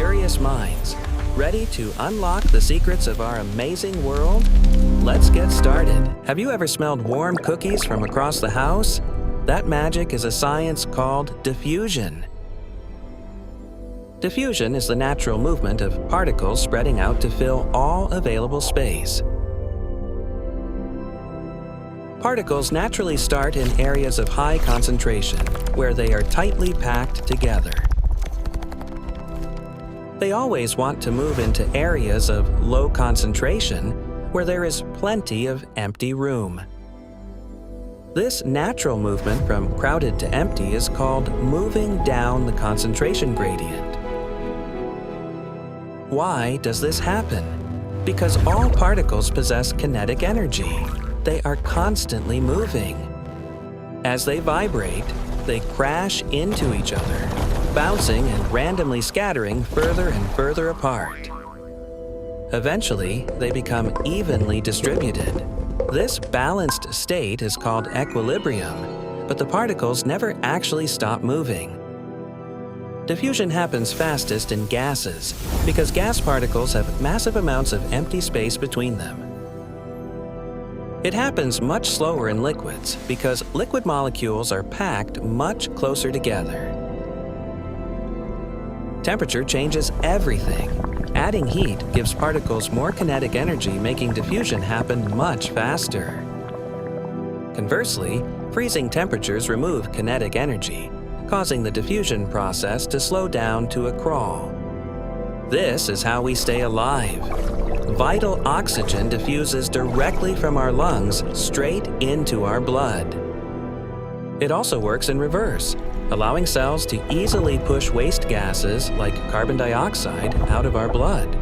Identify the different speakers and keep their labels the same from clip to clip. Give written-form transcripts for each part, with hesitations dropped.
Speaker 1: curious minds, ready to unlock the secrets of our amazing world? Let's get started. Have you ever smelled warm cookies from across the house? That magic is a science called diffusion. Diffusion is the natural movement of particles spreading out to fill all available space. Particles naturally start in areas of high concentration, where they are tightly packed together. They always want to move into areas of low concentration, where there is plenty of empty room. This natural movement from crowded to empty is called moving down the concentration gradient. Why does this happen? Because all particles possess kinetic energy. They are constantly moving. As they vibrate, they crash into each other, bouncing and randomly scattering further and further apart. Eventually, they become evenly distributed. This balanced state is called equilibrium, but the particles never actually stop moving. Diffusion happens fastest in gases because gas particles have massive amounts of empty space between them. It happens much slower in liquids because liquid molecules are packed much closer together. Temperature changes everything. Adding heat gives particles more kinetic energy, making diffusion happen much faster. Conversely, freezing temperatures remove kinetic energy, causing the diffusion process to slow down to a crawl. This is how we stay alive. Vital oxygen diffuses directly from our lungs straight into our blood. It also works in reverse, allowing cells to easily push waste gases like carbon dioxide out of our blood.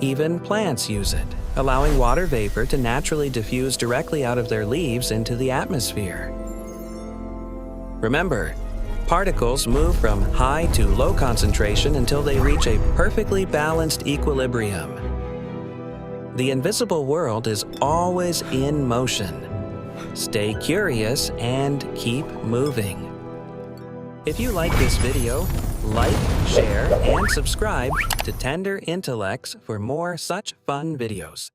Speaker 1: Even plants use it, allowing water vapor to naturally diffuse directly out of their leaves into the atmosphere. Remember, particles move from high to low concentration until they reach a perfectly balanced equilibrium. The invisible world is always in motion. Stay curious and keep moving. If you like this video, like, share, and subscribe to Tender Intellects for more such fun videos.